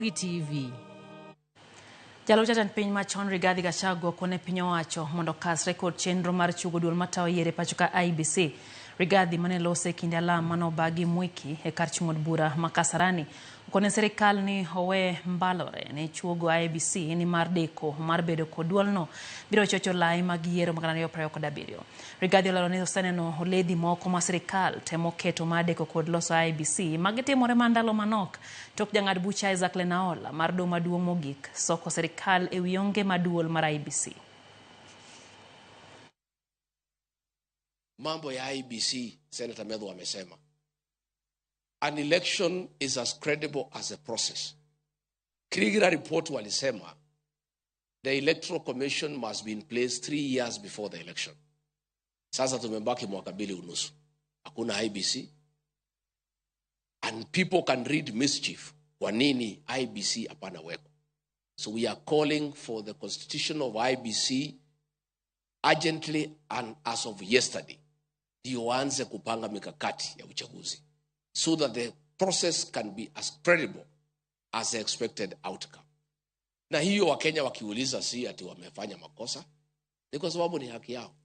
TV. Jalocha jan piny machon Rigathi Gachagua kone piny owacho mondo kas rekod chenro mar chugo duol matayo yiere pachoka IEBC. Rigathi mane lose kinde alam manobagi Mwiki e kar chung'od bura ma Kasarani kone serikal ni owe mbalore ne chuogo IEBC ni mar deko mar bedo kod duolno biro chocho lai mag yiero mag 2027. Rigathi olero ni oseneno oledhi moko ma serikal temo keto mar deko kod loso IEBC magitimore mandalo manok tok jang'ad bucha Isaac Lenaola mar doho maduong' mogik soko serikal e wi onge maduol mar IEBC. Mambo ya IEBC, Senator Medhu amesema, an election is as credible as a process. Kriegler report walisema, the Electoral Commission must be in place 3 years before the election. Sasa tumebaki mwaka 2.5. Hakuna IEBC. And people can read mischief. Kwa nini IEBC hapana weko? So we are calling for the constitution of IEBC urgently and as of yesterday. Ndio waanze kupanga mikakati ya uchaguzi so that the process can be as credible as the expected outcome. Na hiyo Wakenya wakiuliza si ati wamefanya makosa, ni kwa sababu ni haki yao.